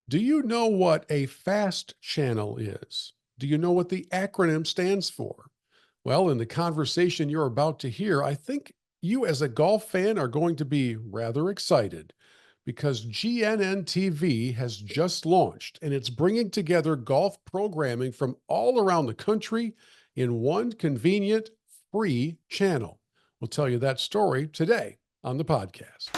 Do you know what a fast channel is? Do you know what the acronym stands for? Well, in the conversation you're about to hear, I think you as a golf fan are going to be rather excited because GNN TV has just launched and it's bringing together golf programming from all around the country in one convenient, free channel. We'll tell you that story today on the podcast.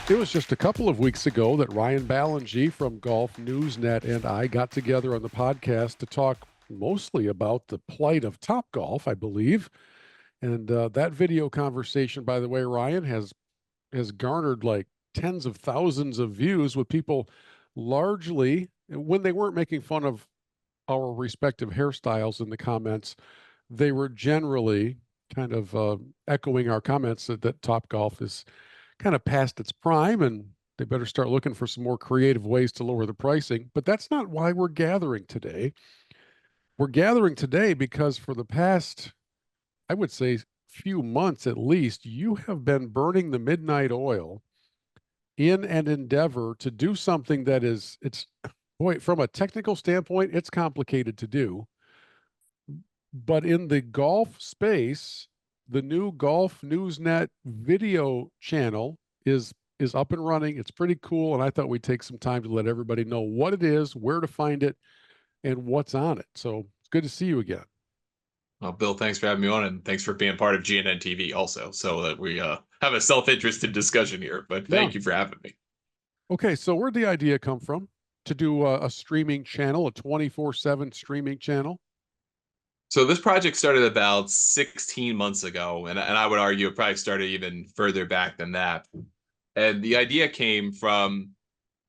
It was just a couple of weeks ago that Ryan Ballengee from Golf Newsnet and I got together on the podcast to talk mostly about the plight of Topgolf, I believe. And that video conversation, by the way, Ryan, has garnered like tens of thousands of views with people largely when they weren't making fun of our respective hairstyles in the comments, they were generally kind of echoing our comments that Topgolf is kind of past its prime and they better start looking for some more creative ways to lower the pricing. But that's not why we're gathering today. We're gathering today because for the past, I would say, few months at least, you have been burning the midnight oil in an endeavor to do something that is, it's, boy, from a technical standpoint, it's complicated to do. But in the golf space, the new Golf Newsnet video channel is up and running. It's pretty cool, and I thought we'd take some time to let everybody know what it is, where to find it, and what's on it. So it's good to see you again. Well, Bill, thanks for having me on, and thanks for being part of GNN TV also, so that we have a self-interested discussion here. But Yeah. thank you for having me. Okay, so where'd the idea come from to do a streaming channel, a 24/7 streaming channel? So this project started about 16 months ago, and I would argue it probably started even further back than that. And the idea came from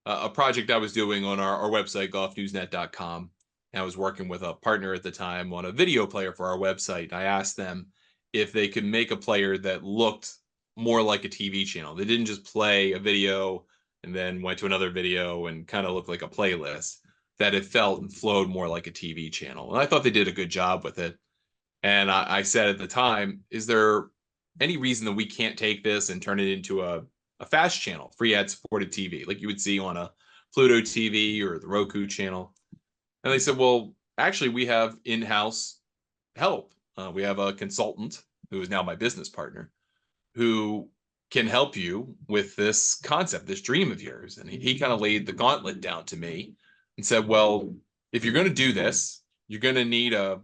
a project I was doing on our website, golfnewsnet.com. And I was working with a partner at the time on a video player for our website. I asked them if they could make a player that looked more like a TV channel. They didn't just play a video and then went to another video and kind of looked like a playlist, that it felt and flowed more like a TV channel. And I thought they did a good job with it. And I said at the time, is there any reason that we can't take this and turn it into a fast channel, free ad supported TV, like you would see on a Pluto TV or the Roku channel? And they said, well, actually, we have in-house help. We have a consultant who is now my business partner who can help you with this concept, this dream of yours. And he kind of laid the gauntlet down to me and said, well, if you're going to do this, you're going to need a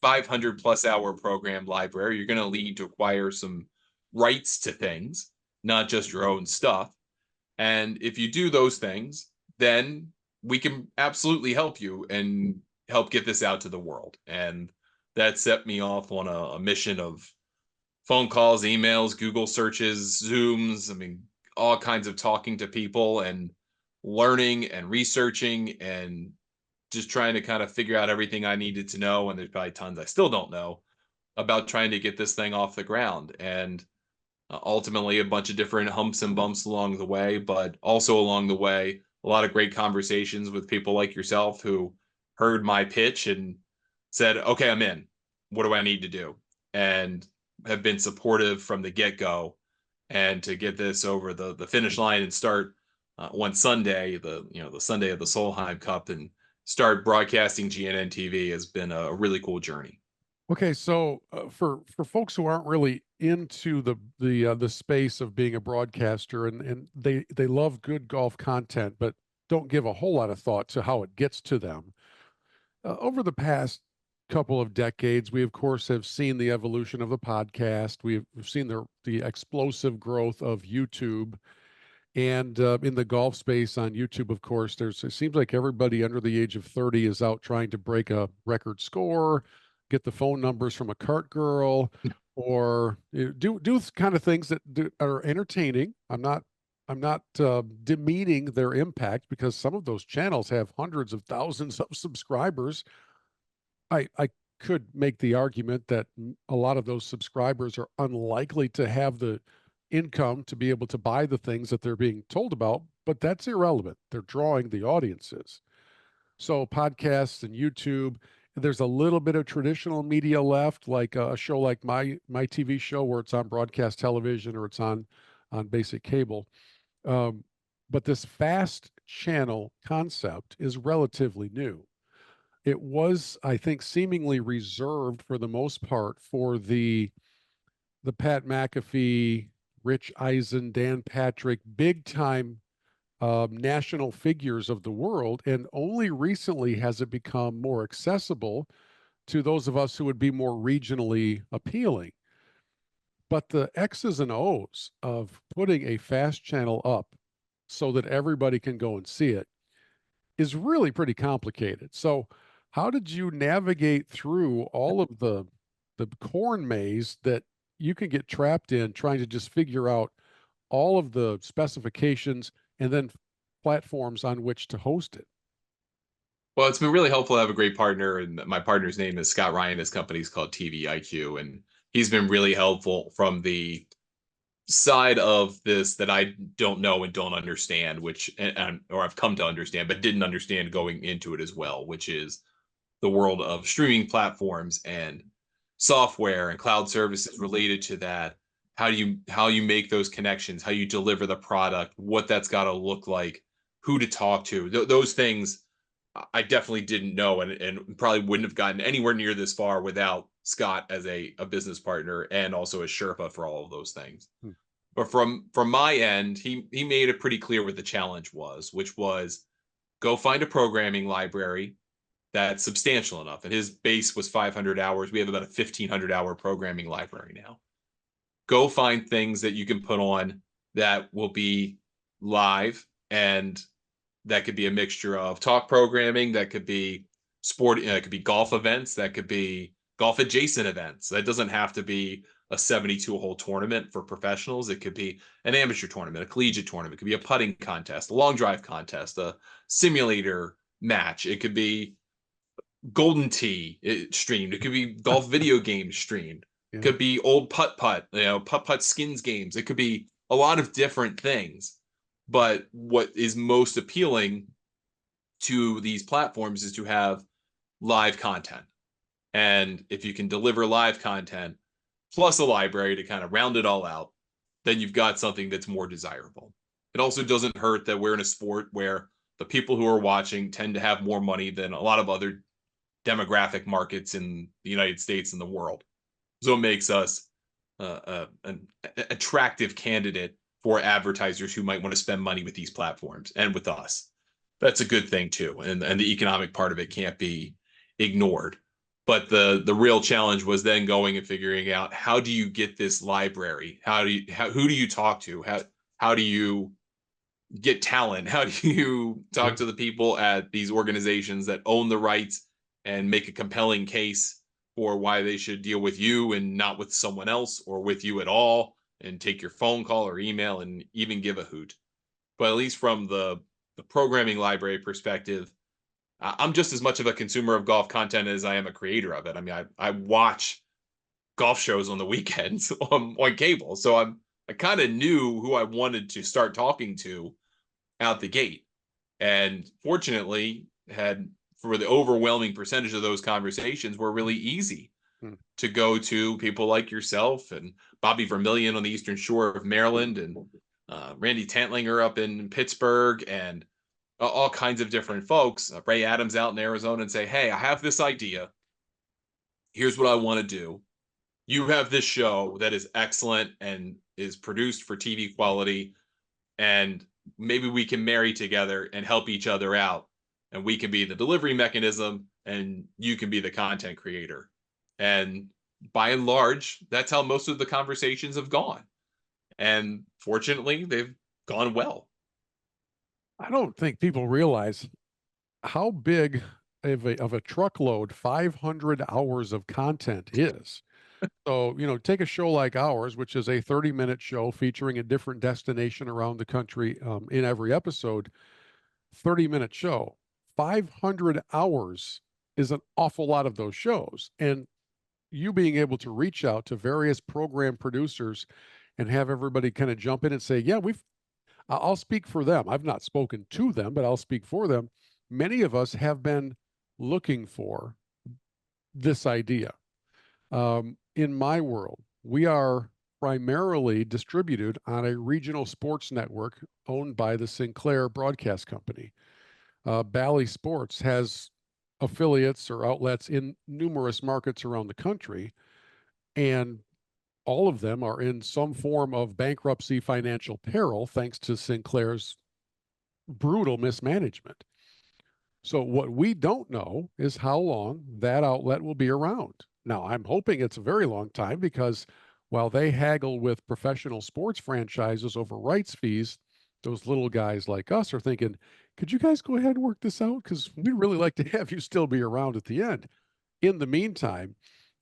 500 plus hour program library. You're going to need to acquire some rights to things, not just your own stuff. And if you do those things, then we can absolutely help you and help get this out to the world. And that set me off on a mission of phone calls, emails, Google searches, Zooms. I mean, all kinds of talking to people and learning and researching and just trying to kind of figure out everything I needed to know. And there's probably tons I still don't know about trying to get this thing off the ground. And ultimately a bunch of different humps and bumps along the way, but also along the way, a lot of great conversations with people like yourself who heard my pitch and said, okay, I'm in. What do I need to do? And have been supportive from the get-go. And to get this over the finish line and start one Sunday, the Sunday of the Solheim Cup, and start broadcasting GNN TV has been a really cool journey. Okay, so for folks who aren't really into the space of being a broadcaster and they love good golf content, but don't give a whole lot of thought to how it gets to them. Over the past couple of decades, we of course have seen the evolution of the podcast. We've seen the explosive growth of YouTube. And in the golf space on YouTube, of course, it seems like everybody under the age of 30 is out trying to break a record score, get the phone numbers from a cart girl, or do kind of things that are entertaining. I'm not demeaning their impact because some of those channels have hundreds of thousands of subscribers. I could make the argument that a lot of those subscribers are unlikely to have the income to be able to buy the things that they're being told about, but that's irrelevant. They're drawing the audiences. So podcasts and YouTube, there's a little bit of traditional media left, like a show like my TV show where it's on broadcast television or it's on basic cable. Um, but this fast channel concept is relatively new. It was, I think, seemingly reserved for the most part for the Pat McAfee, Rich Eisen, Dan Patrick, big time national figures of the world. And only recently has it become more accessible to those of us who would be more regionally appealing. But the X's and O's of putting a fast channel up so that everybody can go and see it is really pretty complicated. So, how did you navigate through all of the corn maze that you can get trapped in trying to just figure out all of the specifications and then platforms on which to host it? Well, it's been really helpful to have a great partner, and my partner's name is Scott Ryan. His company's called TV IQ, and he's been really helpful from the side of this that I don't know and don't understand, which or I've come to understand, but didn't understand going into it as well, which is the world of streaming platforms and software and cloud services related to that. How you make those connections, how you deliver the product, what that's got to look like, who to talk to, those things I definitely didn't know, and probably wouldn't have gotten anywhere near this far without Scott as a business partner and also a Sherpa for all of those things. Hmm. But from my end, he made it pretty clear what the challenge was, which was go find a programming library that's substantial enough. And his base was 500 hours. We have about a 1,500-hour programming library now. Go find things that you can put on that will be live, and that could be a mixture of talk programming, that could be sport, it could be golf events, that could be golf adjacent events. That doesn't have to be a 72-hole tournament for professionals. It could be an amateur tournament, a collegiate tournament. It could be a putting contest, a long drive contest, a simulator match. It could be Golden Tee streamed. It could be golf video games streamed. It Yeah. could be old putt, putt skins games. It could be a lot of different things. But what is most appealing to these platforms is to have live content. And if you can deliver live content plus a library to kind of round it all out, then you've got something that's more desirable. It also doesn't hurt that we're in a sport where the people who are watching tend to have more money than a lot of other demographic markets in the United States and the world. So it makes us an attractive candidate for advertisers who might want to spend money with these platforms and with us. That's a good thing too, and the economic part of it can't be ignored. But the real challenge was then going and figuring out, how do you get this library? Who do you talk to? How do you get talent? How do you talk to the people at these organizations that own the rights and make a compelling case for why they should deal with you and not with someone else, or with you at all, and take your phone call or email and even give a hoot? But at least from the programming library perspective, I'm just as much of a consumer of golf content as I am a creator of it. I mean, I watch golf shows on the weekends on cable, so I kind of knew who I wanted to start talking to out the gate, and fortunately had, for the overwhelming percentage of those conversations, were really easy Hmm. to go to people like yourself and Bobby Vermillion on the Eastern Shore of Maryland, and Randy Tantlinger up in Pittsburgh, and all kinds of different folks, Ray Adams out in Arizona, and say, hey, I have this idea. Here's what I want to do. You have this show that is excellent and is produced for TV quality, and maybe we can marry together and help each other out. And we can be the delivery mechanism, and you can be the content creator. And by and large, that's how most of the conversations have gone. And fortunately, they've gone well. I don't think people realize how big of a truckload 500 hours of content is. So, take a show like ours, which is a 30-minute show featuring a different destination around the country in every episode, 30-minute show. 500 hours is an awful lot of those shows. And you being able to reach out to various program producers and have everybody kind of jump in and say, yeah, I'll speak for them. I've not spoken to them, but I'll speak for them. Many of us have been looking for this idea. In my world, we are primarily distributed on a regional sports network owned by the Sinclair Broadcast Company. Bally Sports has affiliates or outlets in numerous markets around the country, and all of them are in some form of bankruptcy financial peril thanks to Sinclair's brutal mismanagement. So, what we don't know is how long that outlet will be around. Now, I'm hoping it's a very long time because while they haggle with professional sports franchises over rights fees, those little guys like us are thinking, could you guys go ahead and work this out? Because we'd really like to have you still be around at the end. In the meantime,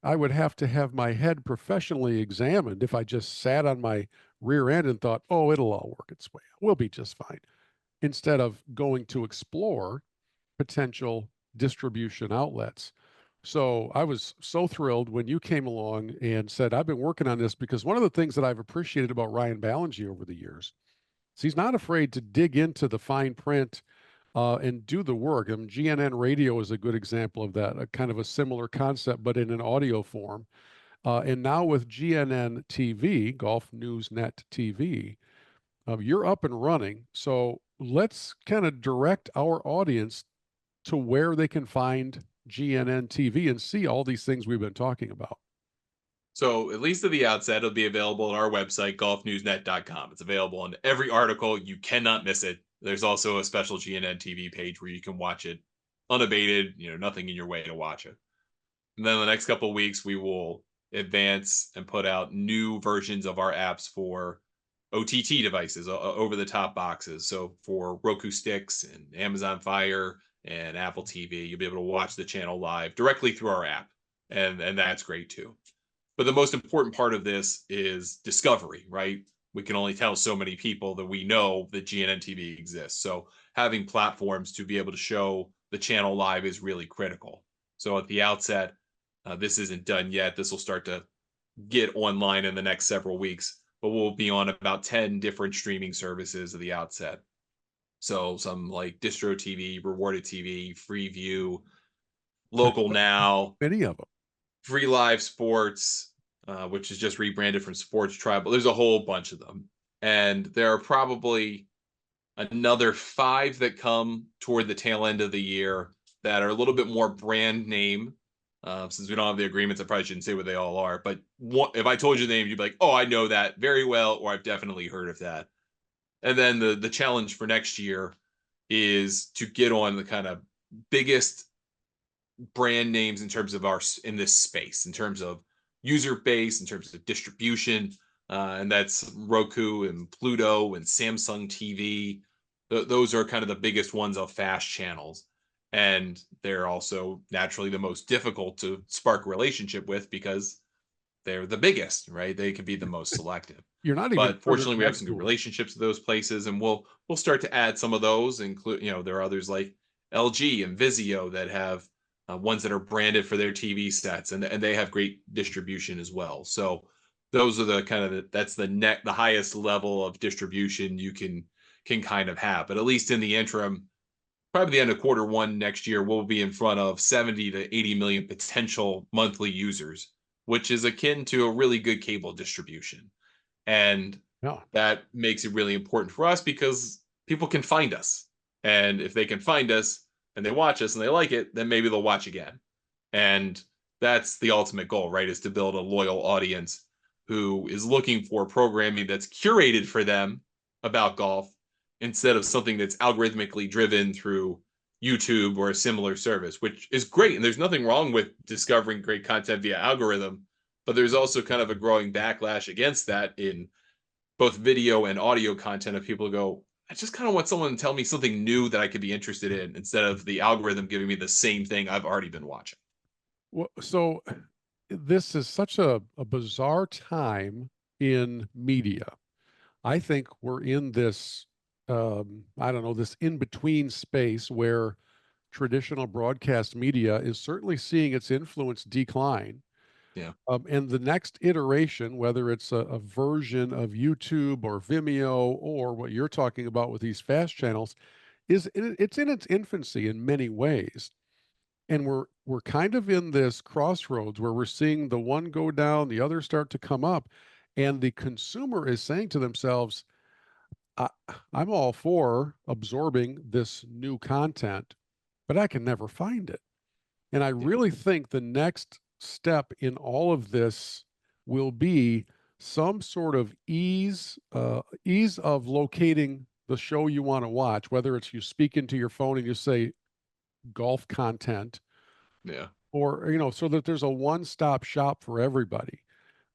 I would have to have my head professionally examined if I just sat on my rear end and thought, oh, it'll all work its way out. We'll be just fine. Instead of going to explore potential distribution outlets. So I was so thrilled when you came along and said, I've been working on this because one of the things that I've appreciated about Ryan Ballengee over the years is he's not afraid to dig into the fine print and do the work. GNN radio is a good example of that, a kind of a similar concept, but in an audio form. And now with GNN TV, Golf News Net TV, you're up and running. So let's kind of direct our audience to where they can find GNN TV and see all these things we've been talking about. So at least at the outset, it'll be available on our website, golfnewsnet.com. It's available in every article. You cannot miss it. There's also a special GNN TV page where you can watch it unabated, nothing in your way to watch it. And then the next couple of weeks, we will advance and put out new versions of our apps for OTT devices, over-the-top boxes. So for Roku sticks and Amazon Fire and Apple TV, you'll be able to watch the channel live directly through our app. And that's great too. But the most important part of this is discovery, right? We can only tell so many people that we know that GNN TV exists. So having platforms to be able to show the channel live is really critical. So at the outset, this isn't done yet. This will start to get online in the next several weeks, but we'll be on about 10 different streaming services at the outset. So some like Distro TV, Rewarded TV, Freeview, Local Now, Many of them. Free Live Sports, which is just rebranded from Sports Tribal. There's a whole bunch of them. And there are probably another 5 that come toward the tail end of the year that are a little bit more brand name. Since we don't have the agreements, I probably shouldn't say what they all are. But if I told you the name, you'd be like, oh, I know that very well, or I've definitely heard of that. And then the challenge for next year is to get on the kind of biggest brand names in terms of in this space, in terms of user base, in terms of distribution. And that's Roku and Pluto and Samsung TV. Those are kind of the biggest ones of fast channels. And they're also naturally the most difficult to spark a relationship with because they're the biggest, right? They can be the most selective. You're not even. But fortunately, we have some good relationships with those places, and we'll start to add some of those. Include, there are others like LG and Vizio that have ones that are branded for their TV sets, and they have great distribution as well. So those are the kind of that's the highest level of distribution you can kind of have. But at least in the interim, probably the end of Q1 next year, we'll be in front of 70 to 80 million potential monthly users, which is akin to a really good cable distribution. And that makes it really important for us because people can find us. And if they can find us and they watch us and they like it, then maybe they'll watch again. And that's the ultimate goal, right? Is to build a loyal audience who is looking for programming that's curated for them about golf instead of something that's algorithmically driven through YouTube or a similar service, which is great. And there's nothing wrong with discovering great content via algorithm, but there's also kind of a growing backlash against that in both video and audio content of people who go, I just kind of want someone to tell me something new that I could be interested in instead of the algorithm giving me the same thing I've already been watching. Well, so this is such a bizarre time in media. I think we're in this, I don't know, this in-between space where traditional broadcast media is certainly seeing its influence decline. Yeah. And the next iteration, whether it's a version of YouTube or Vimeo or what you're talking about with these fast channels, it's in its infancy in many ways. And we're kind of in this crossroads where we're seeing the one go down, the other start to come up. And the consumer is saying to themselves, I, I'm all for absorbing this new content, but I can never find it. And I Yeah. really think the next step in all of this will be some sort of ease of locating the show you want to watch, whether it's you speak into your phone and you say golf content, Yeah. or so that there's a one-stop shop for everybody.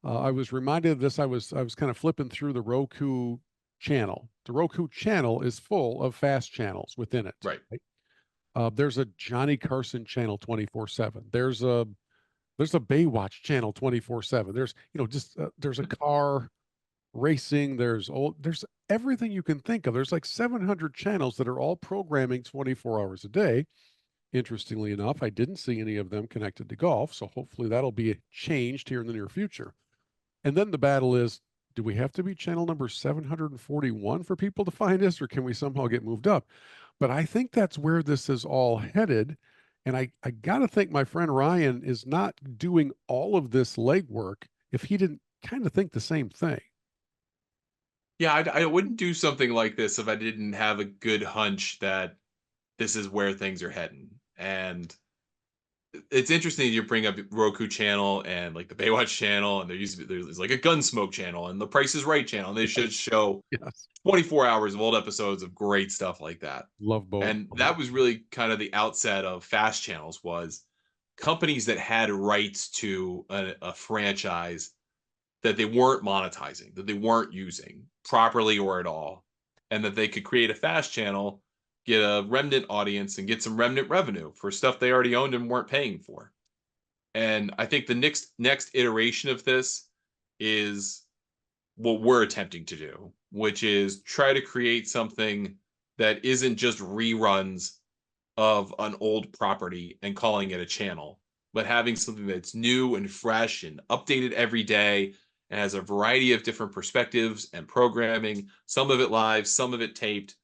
I was reminded of this. I was kind of flipping through the Roku channel. The Roku channel is full of fast channels within it. Right. Right? There's a Johnny Carson channel 24/7. There's a Baywatch channel 24/7. There's just there's a car racing. There's everything you can think of. There's like 700 channels that are all programming 24 hours a day. Interestingly enough, I didn't see any of them connected to golf, so hopefully that'll be changed here in the near future. And then the battle is, do we have to be channel number 741 for people to find us, or can we somehow get moved up? But I think that's where this is all headed. And I got to think my friend Ryan is not doing all of this legwork if he didn't kind of think the same thing. Yeah, I wouldn't do something like this if I didn't have a good hunch that this is where things are heading. And it's interesting you bring up Roku channel and like the Baywatch channel, and there's like a Gunsmoke channel and the Price is Right channel. And they should show Yes. 24 hours of old episodes of great stuff like that. Love both. And that was really kind of the outset of fast channels, was companies that had rights to a franchise that they weren't monetizing, that they weren't using properly or at all, and that they could create a fast channel, get a remnant audience, and get some remnant revenue for stuff they already owned and weren't paying for. And I think the next iteration of this is what we're attempting to do, which is try to create something that isn't just reruns of an old property and calling it a channel, but having something that's new and fresh and updated every day and has a variety of different perspectives and programming, some of it live, some of it taped,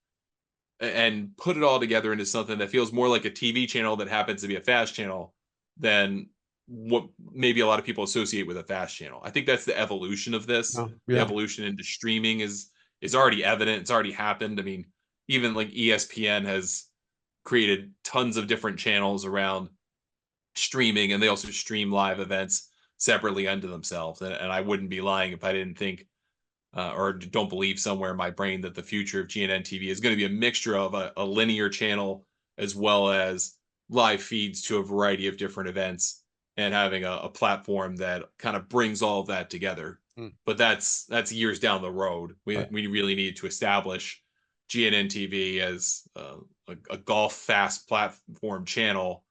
and put it all together into something that feels more like a TV channel that happens to be a fast channel than what maybe a lot of people associate with a fast channel. I think that's the evolution of this. Yeah. The Yeah. evolution into streaming is already evident. It's already happened. I mean, even like ESPN has created tons of different channels around streaming, and they also stream live events separately unto themselves. And I wouldn't be lying if I didn't think or don't believe somewhere in my brain that the future of GNN TV is going to be a mixture of a linear channel as well as live feeds to a variety of different events, and having a platform that kind of brings all of that together. Mm. But that's years down the road. We Right. we really need to establish GNN TV as a golf fast platform channel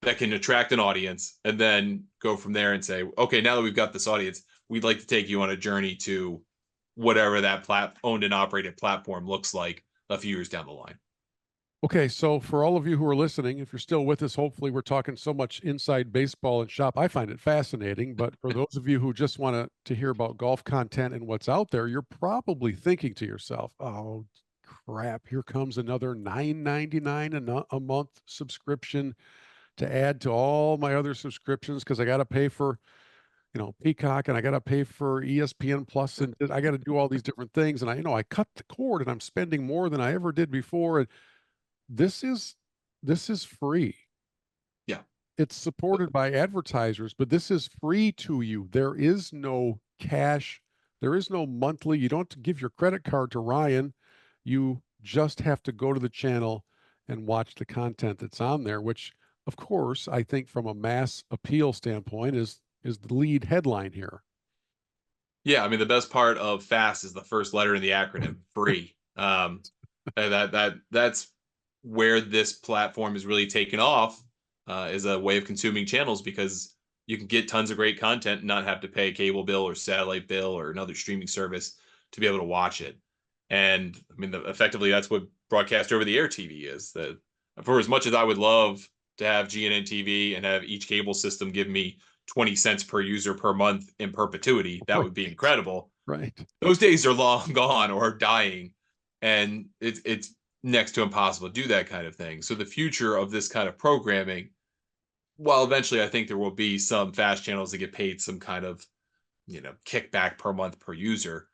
that can attract an audience, and then go from there and say, okay, now that we've got this audience, we'd like to take you on a journey to whatever that owned and operated platform looks like a few years down the line. Okay, so for all of you who are listening, if you're still with us, hopefully we're talking so much inside baseball and shop. I find it fascinating. But for those of you who just want to hear about golf content and what's out there, you're probably thinking to yourself, "Oh, crap! Here comes another $9.99 a month subscription to add to all my other subscriptions because I got to pay for Peacock, and I got to pay for ESPN Plus, and I got to do all these different things. And I cut the cord, and I'm spending more than I ever did before. And this is this is free. Yeah. It's supported by advertisers, but this is free to you. There is no cash. There is no monthly. You don't have to give your credit card to Ryan. You just have to go to the channel and watch the content that's on there, which of course, I think from a mass appeal standpoint is the lead headline here. Yeah, I mean the best part of FAST is the first letter in the acronym, free. And that's where this platform is really taken off, is a way of consuming channels, because you can get tons of great content and not have to pay a cable bill or satellite bill or another streaming service to be able to watch it. And I mean, effectively, that's what broadcast over the air TV is. That for as much as I would love to have GNN TV and have each cable system give me 20 cents per user per month in perpetuity, that would be Right. incredible. Right. Those days are long gone or dying, and it's next to impossible to do that kind of thing. So the future of this kind of programming, while eventually I think there will be some fast channels that get paid some kind of kickback per month per user.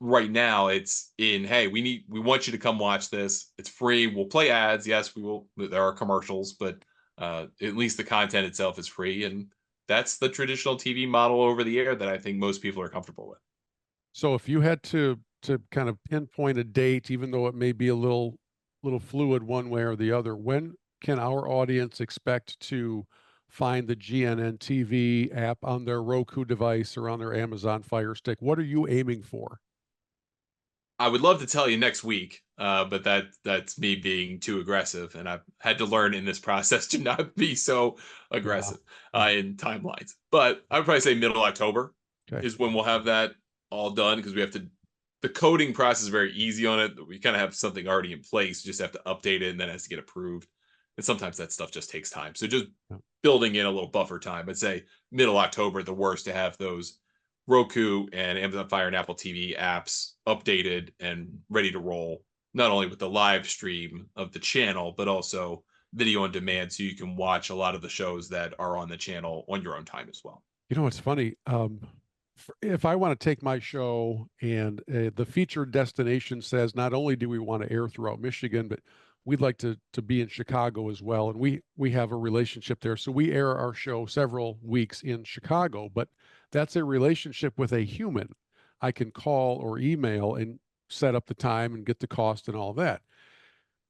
Right now it's in, hey, we want you to come watch this. It's free. We'll play ads. Yes, we will. There are commercials, but at least the content itself is free. And that's the traditional TV model over the air that I think most people are comfortable with. So if you had to kind of pinpoint a date, even though it may be a little fluid one way or the other, when can our audience expect to find the GNN TV app on their Roku device or on their Amazon Fire Stick? What are you aiming for? I would love to tell you next week, but that's me being too aggressive, and I've had to learn in this process to not be so Yeah. aggressive Yeah. in timelines. But I would probably say middle October Okay. is when we'll have that all done, because we have to. The coding process is very easy on it. We kind of have something already in place. You just have to update it, and then it has to get approved. And sometimes that stuff just takes time. So just Yeah. building in a little buffer time. I'd say middle October, the worst, to have those Roku and Amazon Fire and Apple TV apps updated and ready to roll, not only with the live stream of the channel, but also video on demand, so you can watch a lot of the shows that are on the channel on your own time as well. You know, it's funny. If I want to take my show and the featured destination says not only do we want to air throughout Michigan, but we'd like to be in Chicago as well, and we have a relationship there, so we air our show several weeks in Chicago. But that's a relationship with a human. I can call or email and set up the time and get the cost and all that.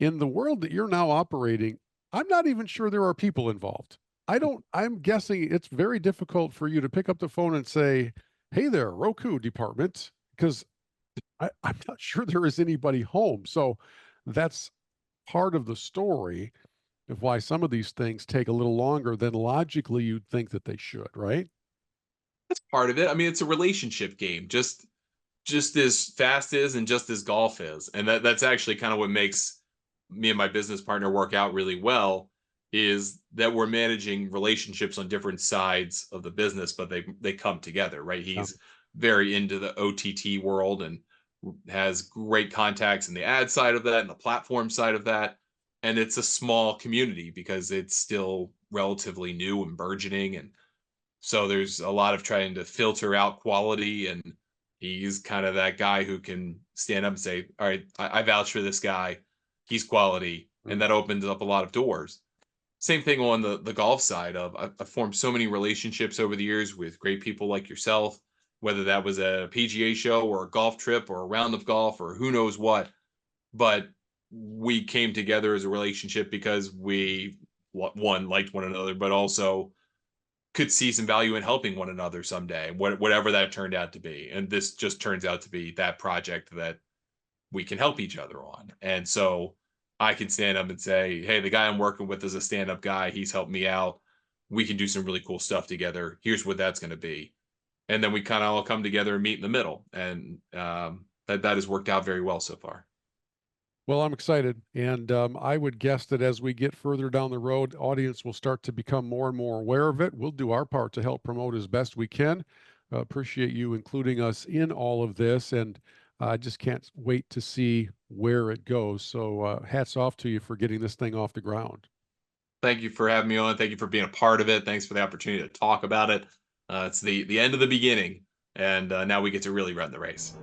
In the world that you're now operating, I'm not even sure there are people involved. I'm guessing it's very difficult for you to pick up the phone and say, "Hey there, Roku department," because I'm not sure there is anybody home. So that's part of the story of why some of these things take a little longer than logically you'd think that they should, right? That's part of it. I mean, it's a relationship game, just as fast as and just as golf is. And that's actually kind of what makes me and my business partner work out really well, is that we're managing relationships on different sides of the business, but they come together, right? He's very into the OTT world and has great contacts in the ad side of that and the platform side of that. And it's a small community because it's still relatively new and burgeoning. And so there's a lot of trying to filter out quality, and he's kind of that guy who can stand up and say, "All right, I vouch for this guy. He's quality," and Mm. that opens up a lot of doors. Same thing on the golf side of I've formed so many relationships over the years with great people like yourself, whether that was a PGA show or a golf trip or a round of golf or who knows what. But we came together as a relationship because we, one, liked one another, but also could see some value in helping one another someday, whatever that turned out to be. And this just turns out to be that project that we can help each other on. And so I can stand up and say, "Hey, the guy I'm working with is a stand-up guy. He's helped me out. We can do some really cool stuff together. Here's what that's going to be." And then we kind of all come together and meet in the middle. And that has worked out very well so far. Well, I'm excited, and I would guess that as we get further down the road, audience will start to become more and more aware of it. We'll do our part to help promote as best we can. Appreciate you including us in all of this, and I just can't wait to see where it goes. So, hats off to you for getting this thing off the ground. Thank you for having me on. Thank you for being a part of it. Thanks for the opportunity to talk about it. It's the end of the beginning, and now we get to really run the race.